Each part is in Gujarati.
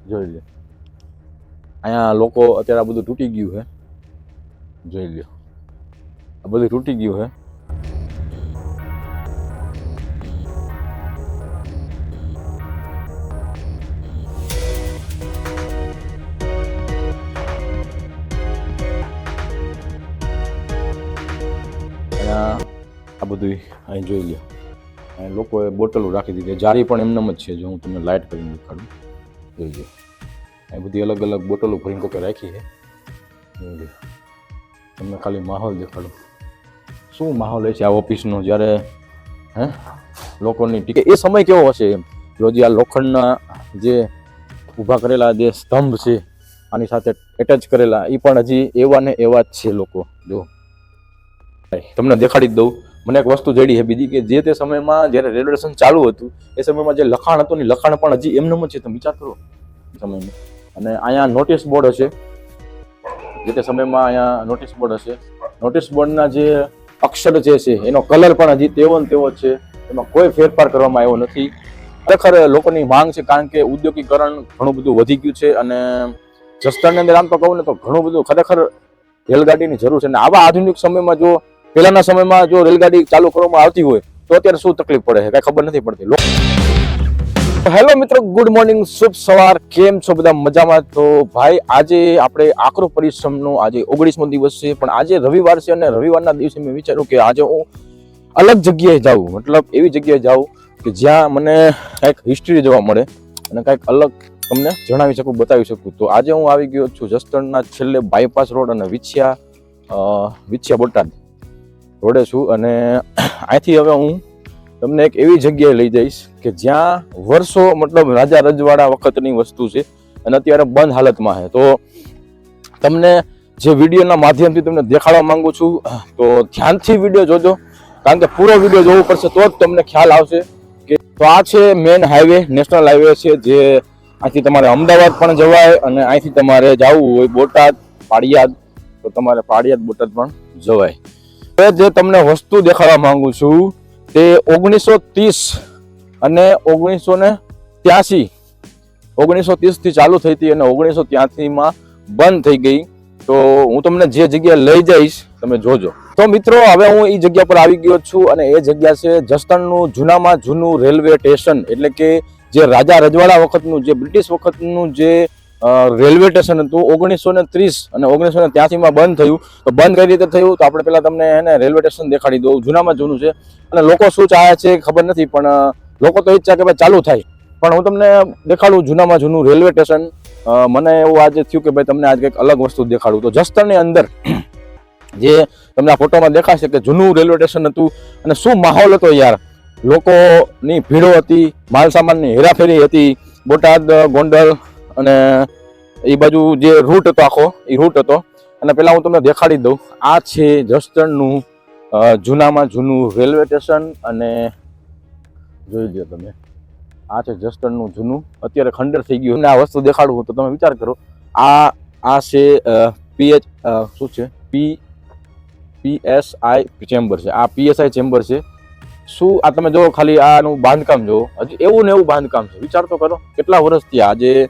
જોઈ લો અહીંયા લોકો અત્યારે આ બધું તૂટી ગયું છે, જોઈ લો આ બધું તૂટી ગયું છે. આ બધું અહીં જોઈ લો, અહીં લોકોએ બોટલો રાખી દીધી, જારી પણ એમનેમ જ છે. જો હું તમને લાઇટ કરીને દેખાડું, જોઈ લો અહીં બધી અલગ અલગ બોટલો ભરીને કોકે રાખી છે. જોઈ લો તમને ખાલી માહોલ દેખાડું, શું માહોલ છે આ ઓફિસનો જ્યારે લોકોની ટિકિટ. એ સમય કેવો હશે એમ, જો જે આ લોખંડના જે ઊભા કરેલા જે સ્તંભ છે આની સાથે એટેચ કરેલા, એ પણ હજી એવા ને એવા જ છે લોકો. જો તમને દેખાડી જ દઉં, મને એક વસ્તુ જડી છે બીજી, કે જે તે સમયમાં જ્યારે રેલવે સ્ટેશન ચાલુ હતું એ સમયમાં જે લખાણ હતું ને લખાણ પણ હજી એમનેમ જ છે. તમે વિચાર કરો સમયમાં. અને અહીંયા નોટિસ બોર્ડ હશે, જે તે સમયમાં અહીંયા નોટિસ બોર્ડ હશે. નોટિસ બોર્ડના જે અક્ષર જે છે એનો કલર પણ હજી તેવો ને તેવો જ છે, એમાં કોઈ ફેરફાર કરવામાં આવ્યો નથી. ખરેખર લોકોની માંગ છે, કારણ કે ઉદ્યોગીકરણ ઘણું બધું વધી ગયું છે અને જસદણની અંદર આમ તો કહું ને તો ઘણું બધું ખરેખર રેલગાડીની જરૂર છે. અને આવા આધુનિક સમયમાં જો પહેલાના સમયમાં જો રેલગાડી ચાલુ કરવામાં આવતી હોય તો અત્યારે શું તકલીફ પડે છે કઈ ખબર નથી પડતી. હેલો મિત્રો, ગુડ મોર્નિંગ, શુભ સવાર, કેમ છો બધા? મજામાં? તો ભાઈ આજે આપણે આકરો પરિશ્રમનો આજે 19મો દિવસ છે, પણ આજે રવિવાર છે અને રવિવારના દિવસે મેં વિચાર્યું કે આજે હું અલગ જગ્યાએ જાઉં, મતલબ એવી જગ્યાએ જાઉં કે જ્યાં મને કંઈક હિસ્ટ્રી જોવા મળે અને કંઈક અલગ તમને જણાવી શકું, બતાવી શકું. તો આજે હું આવી ગયો છું જસદણના છેલ્લે બાયપાસ રોડ અને વિછિયા બોટાદ રોડે છું. અને અહીંથી હવે હું તમને એક એવી જગ્યાએ લઈ જઈશ કે જ્યાં વર્ષો મતલબ રાજા રજવાડા વખતની વસ્તુ છે અને અત્યારે બંધ હાલતમાં છે. તો તમને જે વિડીયોના માધ્યમથી તમને દેખાડવા માંગુ છું, તો ધ્યાનથી વિડીયો જોજો, કારણ કે પૂરો વિડીયો જોવો પડશે તો જ તમને ખ્યાલ આવશે. કે તો આ છે મેન હાઈવે, નેશનલ હાઈવે છે, જે અહીંથી તમારે અમદાવાદ પણ જવાય અને અહીંથી તમારે જવું હોય બોટાદ, પાળિયાદ, તો તમારે પાળિયાદ બોટાદ પણ જવાય. જે તમને વસ્તુ દેખાડવા માંગુ છું તે 1930 અને 1930 થી ચાલુ થઈ હતી અને 1983માં બંધ થઈ ગઈ. તો હું તમને જે જગ્યાએ લઈ જઈશ તમે જોજો. તો મિત્રો હવે હું એ જગ્યા પર આવી ગયો છું અને એ જગ્યા છે જસદણનું જૂનામાં જૂનું રેલવે સ્ટેશન, એટલે કે જે રાજા રજવાડા વખતનું, જે બ્રિટિશ વખતનું જે રેલવે સ્ટેશન હતું. 1930 અને 1983માં બંધ થયું. તો બંધ કઈ રીતે થયું તો આપણે પેલા તમને એને રેલવે સ્ટેશન દેખાડી દઉં. જૂનામાં જૂનું છે અને લોકો શું ચાહે છે ખબર નથી, પણ લોકો તો ઈચ્છા કે ભાઈ ચાલુ થાય. પણ હું તમને દેખાડું જૂનામાં જૂનું રેલવે સ્ટેશન. મને એવું આજે થયું કે ભાઈ તમને આજે કંઈક અલગ વસ્તુ દેખાડું. તો જસદણની અંદર જે તમને આ ફોટોમાં દેખાશે કે જૂનું રેલવે સ્ટેશન હતું અને શું માહોલ હતો યાર. લોકોની ભીડો હતી, માલ સામાનની હેરાફેરી હતી. બોટાદ, ગોંડલ અને એ બાજુ જે રૂટ હતો આખો એ રૂટ હતો. અને પેલા હું તમને દેખાડી દઉં, આ છે જસદણનું જૂનામાં જૂનું રેલવે સ્ટેશન. અને જોઈ લો તમે, આ છે જસદણનું જૂનું, અત્યારે ખંડેર થઈ ગયું. આ વસ્તુ દેખાડવું તો તમે વિચાર કરો, આ છે શું છે PSI ચેમ્બર છે. આ PSI ચેમ્બર છે. શું આ તમે જો ખાલી આનું બાંધકામ જોવો, હજી એવું ને એવું બાંધકામ છે. વિચાર તો કરો કેટલા વર્ષથી આજે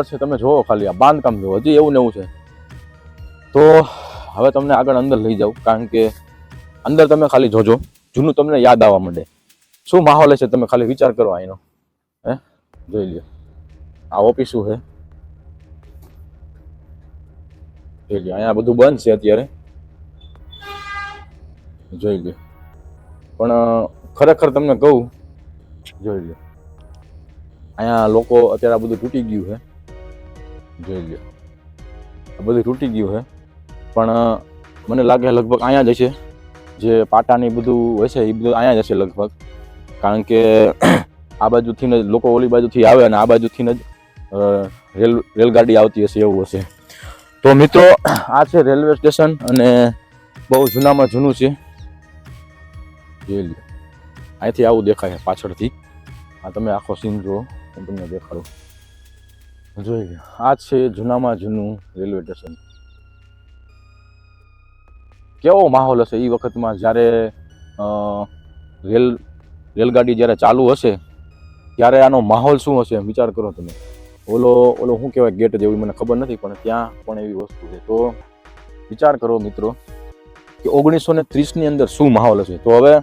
છે. તમે જોવો ખાલી આ બાંધકામ જોવો, હજી એવું ને એવું છે. તો હવે તમને આગળ અંદર લઈ જાઉં, કારણ કે અંદર તમે ખાલી જોજો, જૂનું તમને યાદ આવવા માંડે. શું માહોલ છે તમે ખાલી વિચાર કરો અહીંનો. જોઈ લો આ ઓફિસો છે, જોઈ લો અહીંયા બધું બંધ છે અત્યારે, જોઈ લો. પણ ખરેખર તમને કહું, જોઈ લો અહીંયા લોકો અત્યારે આ બધું તૂટી ગયું છે, જોઈ લો આ બધું તૂટી ગયું છે. પણ મને લાગે લગભગ અહીંયા જ હશે, જે પાટાની બધું હશે એ બધું અહીંયા જ હશે લગભગ, કારણ કે આ બાજુથી જ લોકો ઓલી બાજુથી આવે અને આ બાજુથી જ રેલગાડી આવતી હશે, એવું હશે. તો મિત્રો આ છે રેલવે સ્ટેશન અને બહુ જૂનામાં જૂનું છે. જોઈ લો અહીંથી આવું દેખાય પાછળથી. આ તમે આખો સીન જુઓ, હું તમને દેખાડું. જોઈ લો આ છે જૂનામાં જૂનું રેલવે સ્ટેશન. કેવો માહોલ હશે એ વખતમાં જ્યારે રેલગાડી જ્યારે ચાલુ હશે ત્યારે આનો માહોલ શું હશે વિચાર કરો તમે. ઓલો શું કહેવાય ગેટ જેવું મને ખબર નથી, પણ ત્યાં પણ એવી વસ્તુ છે. તો વિચાર કરો મિત્રો કે 1930 ની અંદર શું માહોલ હશે. તો હવે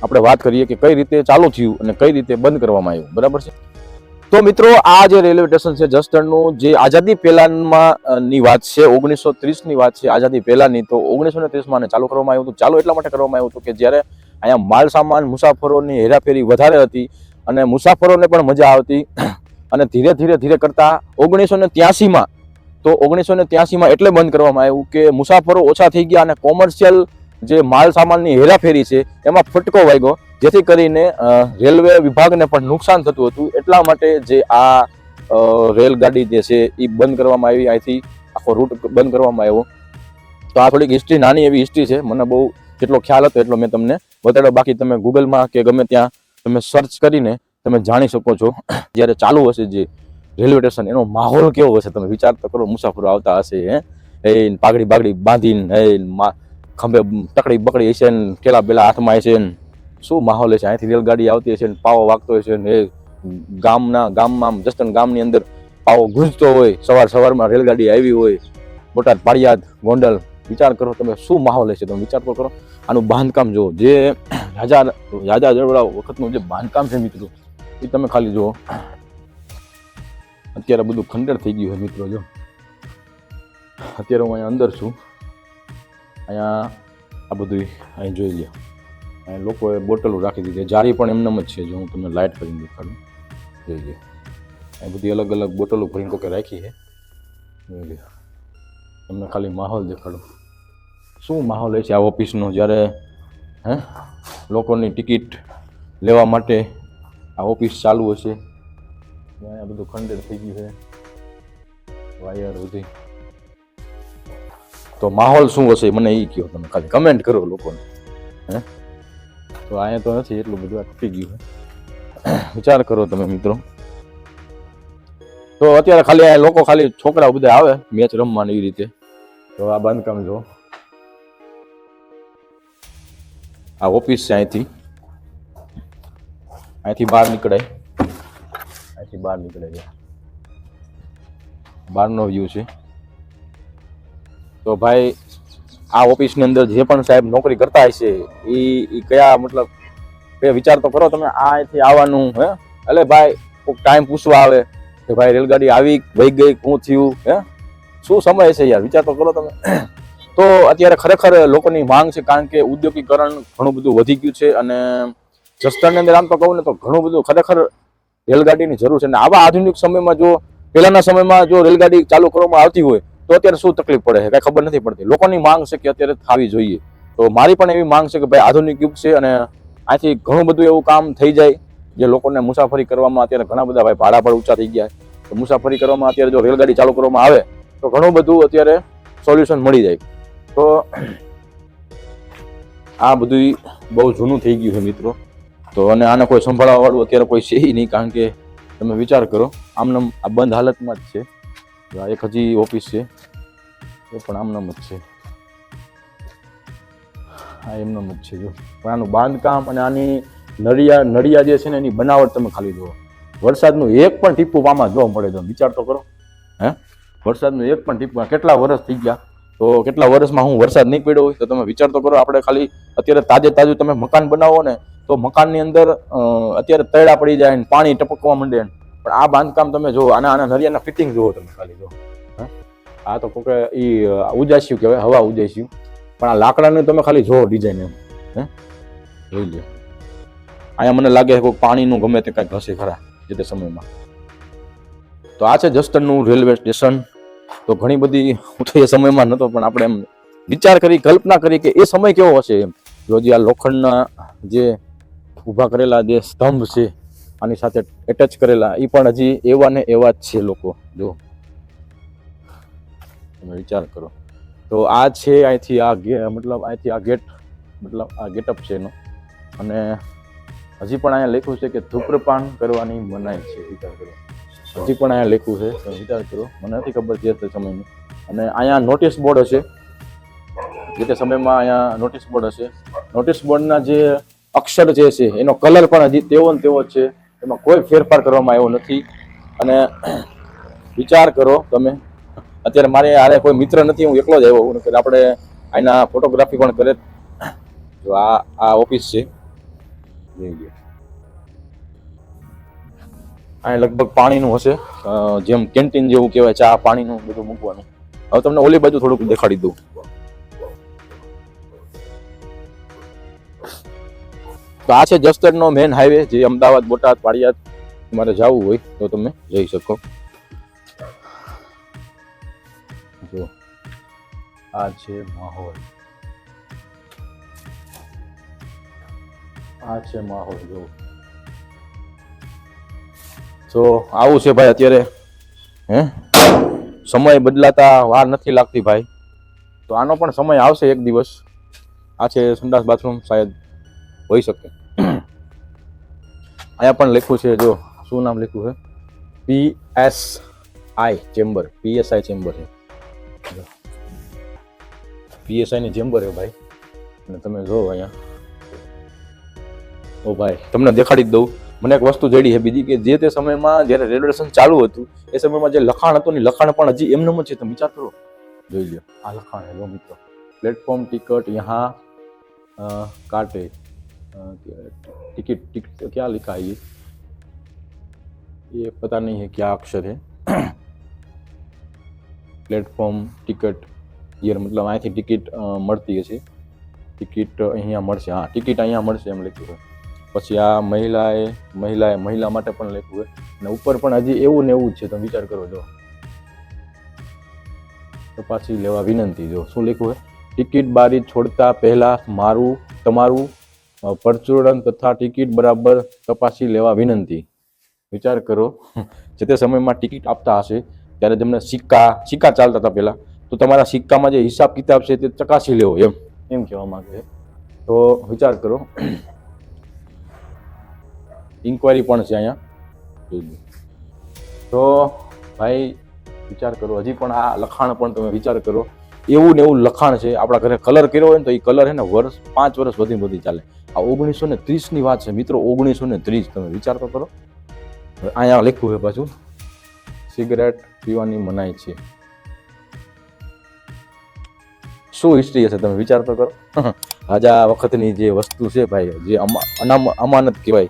આપણે વાત કરીએ કે કઈ રીતે ચાલુ થયું અને કઈ રીતે બંધ કરવામાં આવ્યું, બરાબર છે. તો મિત્રો આ જે રેલવે સ્ટેશન છે જસદણનું, જે આઝાદી પહેલામાં ની વાત છે, 1930 ની વાત છે, આઝાદી પહેલાની. તો 1930માં ચાલુ કરવામાં આવ્યું હતું. ચાલુ એટલા માટે કરવામાં આવ્યું હતું કે જ્યારે અહીંયા માલ સામાન મુસાફરોની હેરાફેરી વધારે હતી અને મુસાફરોને પણ મજા આવતી, અને ધીરે ધીરે કરતા 1983માં તો 1983માં એટલે બંધ કરવામાં આવ્યું કે મુસાફરો ઓછા થઈ ગયા અને કોમર્શિયલ જે માલ સામાનની હેરાફેરી છે એમાં ફટકો વાગ્યો, જેથી કરીને રેલવે વિભાગને પણ નુકસાન થતું હતું. એટલા માટે જે આ રેલગાડી જે છે એ બંધ કરવામાં આવી, અહીંથી આખો રૂટ બંધ કરવામાં આવ્યો. તો આ થોડીક હિસ્ટ્રી, નાની એવી હિસ્ટ્રી છે, મને બહુ જેટલો ખ્યાલ હતો એટલો મેં તમને બતાડ્યો. બાકી તમે ગૂગલમાં કે ગમે ત્યાં તમે સર્ચ કરીને તમે જાણી શકો છો. જ્યારે ચાલુ હશે જે રેલવે સ્ટેશન, એનો માહોલ કેવો હશે તમે વિચાર તો કરો. મુસાફરો આવતા હશે, એ પાઘડી બાગડી બાંધીને, ખંભે તકડી બકડી હશે ને, કેલા પેલા હાથમાં હશે ને, શું માહોલ હશે. અહીંથી રેલગાડી આવતી હશે ને, પાવો વાગતો હશે ને, એ ગામમાં જસદણ ગામની અંદર પાવો ગુંજતો હોય, સવારમાં રેલગાડી આવી હોય, બોટાદ, પાળિયાદ, ગોંડલ. વિચાર કરો તમે શું માહોલ હશે, તમે વિચાર તો કરો. આનું બાંધકામ જુઓ, જે રાજા જવડા વખતનું જે બાંધકામ છે મિત્રો, એ તમે ખાલી જુઓ. અત્યારે બધું ખંડેર થઈ ગયું છે મિત્રો. જો અત્યારે હું અહીંયા અંદર છું, અહીંયા આ બધું અહીં જોઈ લો. અહીંયા લોકોએ બોટલો રાખી દીધી, જારી પણ એમનેમ જ છે. જો હું તમને લાઇટ કરીને દેખાડું, જોઈ લો. અહીં બધી અલગ અલગ બોટલો ભરીને કોકે રાખી છે, જોઈ લો. તમને ખાલી માહોલ દેખાડું, શું માહોલ છે આ ઓફિસનો. જ્યારે લોકોની ટિકિટ લેવા માટે આ ઓફિસ ચાલુ હશે. અહીંયા બધું ખંડેર થઈ ગયું છે, વાયર બધી. તો માહોલ શું હશે મને એ કહો તમે, ખાલી કમેન્ટ કરો લોકોને. તો અહીંયા તો નથી એટલું બધું, આ તૂટી ગયું છે. વિચાર કરો તમે મિત્રો. તો અત્યારે ખાલી આ લોકો, ખાલી છોકરાઓ બધા આવે મેચ રમવાની એવી રીતે. તો આ બાંધકામ જો, આ ઓફિસ છે. અહીંથી બહાર નીકળાય, અહીંથી બહાર નીકળાય, બહારનો વ્યૂ છે. તો ભાઈ આ ઓફિસની અંદર જે પણ સાહેબ નોકરી કરતા હશે એ કયા મતલબ કે વિચાર તો કરો તમે. આ અહીંથી આવવાનું એટલે ભાઈ કોઈક ટાઈમ પૂછવા આવે કે ભાઈ રેલગાડી આવી વહી ગઈ, શું થયું, શું સમય છે યાર, વિચાર તો કરો તમે. તો અત્યારે ખરેખર લોકોની માંગ છે, કારણ કે ઉદ્યોગીકરણ ઘણું બધું વધી ગયું છે. અને જસદણની અંદર આમ તો કહું ને તો ઘણું બધું ખરેખર રેલગાડીની જરૂર છે. અને આવા આધુનિક સમયમાં જો પહેલાના સમયમાં જો રેલગાડી ચાલુ કરવામાં આવતી હોય તો અત્યારે શું તકલીફ પડે છે કાંઈ ખબર નથી પડતી. લોકોની માંગ છે કે અત્યારે થવી જોઈએ. તો મારી પણ એવી માંગ છે કે ભાઈ આધુનિક યુગ છે અને આથી ઘણું બધું એવું કામ થઈ જાય જે લોકોને મુસાફરી કરવામાં અત્યારે ઘણા બધા ભાઈ ભાડા પણ ઊંચા થઈ ગયા. તો મુસાફરી કરવામાં અત્યારે જો રેલગાડી ચાલુ કરવામાં આવે તો ઘણું બધું અત્યારે સોલ્યુશન મળી જાય. તો આ બધું બહુ જૂનું થઈ ગયું છે મિત્રો. તો અને આને કોઈ સંભાળવા વાળું અત્યારે કોઈ છે નહીં, કારણ કે તમે વિચાર કરો આમનામ આ બંધ હાલતમાં જ છે. એક હજી ઓફિસ છે એ પણ આમનામ જ છે, આ એમનામ જ છે. જો પણ આનું બાંધકામ અને આની નળિયા જે છે ને એની બનાવટ તમે ખાલી જુઓ. વરસાદનું એક પણ ટીપું આમાં જોવા મળે તો વિચાર તો કરો. વરસાદનું એક પણ ટીપું કેટલા વર્ષ થઈ ગયા, તો કેટલા વર્ષમાં હું વરસાદ નહીં પડ્યો હોય તો તમે વિચાર તો કરો. આપણે ખાલી અત્યારે તાજું તમે મકાન બનાવો ને તો મકાનની અંદર અત્યારે તૈડા પડી જાય ને પાણી ટપકવા માંડે. પણ આ બાંધકામ તમે જુઓ, આના નળિયાના ફિટિંગ જુઓ તમે ખાલી જો. આ તો કોકે એ ઉજાસ્યું કહેવાય, હવા ઉજાસ્યું. પણ આ લાકડાનું તમે ખાલી જુઓ ડિઝાઇન એમ જોઈ લો. અહીંયા મને લાગે કોઈ પાણીનું ગમે તે કાંઈક હશે ખરા જે તે સમયમાં. તો આ છે જસદણનું રેલવે સ્ટેશન. તો ઘણી બધી હું તો એ સમયમાં નહોતો, પણ આપણે એમ વિચાર કરી, કલ્પના કરી કે એ સમય કેવો હશે એમ. જો જે આ લોખંડના જે ઊભા કરેલા જે સ્તંભ છે આની સાથે એટેચ કરેલા, એ પણ હજી એવા ને એવા જ છે લોકો. જો તમે વિચાર કરો. તો આ છે અહીંથી આ મતલબ અહીંથી આ ગેટ, મતલબ આ ગેટઅપ છે એનો. અને હજી પણ અહીંયા લખ્યું છે કે ધૂમ્રપાન કરવાની મનાઈ છે. વિચાર કરો, હજી પણ અહીંયા લખ્યું છે. તો વિચાર કરો, મને નથી ખબર જે તે સમયનું. અને અહીંયા નોટિસ બોર્ડ હશે, જે તે સમયમાં અહીંયા નોટિસ બોર્ડ હશે. નોટિસ બોર્ડના જે અક્ષર જે છે એનો કલર પણ હજી તેવો ને તેવો જ છે. એમાં કોઈ ફેરફાર કરવામાં આવ્યો નથી. અને વિચાર કરો તમે, અત્યારે મારે આરે કોઈ મિત્ર નથી, હું એકલો જ આવ્યો હું. આપણે આના ફોટોગ્રાફી પણ કરે. જો આ ઓફિસ છે, જોઈ લો. આ લગભગ પાણીનું હશે, જેમ કેન્ટીન જેવું કહેવાય, ચા પાણીનું બધું મૂકવાનું. હવે તમને ઓલી બાજુ થોડુંક દેખાડી દઉં. તો આ છે જસદણનો મેન હાઈવે, જે અમદાવાદ, બોટાદ, પાળિયાદ તમારે જવું હોય તો તમે જઈ શકો. જો આ છે માહોલ, આ છે માહોલ. જો તો આવું છે ભાઈ અત્યારે. સમય બદલાતા વાર નથી લાગતી ભાઈ. તો આનો પણ સમય આવશે એક દિવસ. આ છે સંડાસ બાથરૂમ, શાયદ હોઈ શકે. અહીંયા પણ લખ્યું છે, જો શું નામ લખ્યું છે, PSI ચેમ્બર. PSI ચેમ્બર છે, PSI ની ચેમ્બર છે ભાઈ. અને તમે જો અહીંયા, ઓ ભાઈ તમને દેખાડી જ દઉં. મને એક વસ્તુ જડી છે બીજી, કે જે તે સમયમાં જ્યારે રેલવે સ્ટેશન ચાલુ હતું એ સમયમાં જે લખાણ હતું ને, લખાણ પણ હજી એમનેમ જ છે. તમે વિચાર કરો, જોઈ લો આ લખાણ છે. જો મિત્રો, પ્લેટફॉर्म टिकट यहाँ काटे, टिकट क्या लिखा है ये पता नहीं है क्या अक्षर है. प्लेटफॉर्म टिकट ये मतलब અહીંથી ટિકિટ મળતી હશે. ટિકિટ અહીંયા મળશે, હા ટિકિટ અહીંયા મળશે એમ લખ્યું છે. પછી આ મહિલા માટે પણ લખ્યું છે. અને ઉપર પણ હજી એવું ને એવું જ છે. તમે વિચાર કરો, જો તપાસી લેવા વિનંતી. જો શું લખ્યું છે, ટિકિટ બારી છોડતા પહેલા તમારું પરચુરણ તથા ટિકિટ બરાબર તપાસી લેવા વિનંતી. વિચાર કરો, જે તે સમયમાં ટિકિટ આપતા હશે ત્યારે તમને સિક્કા ચાલતા હતા પહેલા, તો તમારા સિક્કામાં જે હિસાબ કિતાબ છે તે ચકાસી લેવો, એમ કહેવા માંગે છે. તો વિચાર કરો. ઇન્કવાયરી પણ છે અહીંયા. તો ભાઈ વિચાર કરો, હજી પણ આ લખાણ પણ તમે વિચાર કરો, એવું ને એવું લખાણ છે. આપણા ઘરે કલર કર્યો હોય ને, તો એ કલર છે ને 5 વર્ષ વધી ચાલે. આ 1930 ની વાત છે મિત્રો, 1930. તમે વિચાર તો કરો. અહીંયા લખ્યું છે પાછું, સિગરેટ પીવાની મનાઈ છે. શું હિસ્ટ્રી હશે, તમે વિચાર તો કરો. આજા વખતની જે વસ્તુ છે ભાઈ, જે અમાનત કહેવાય,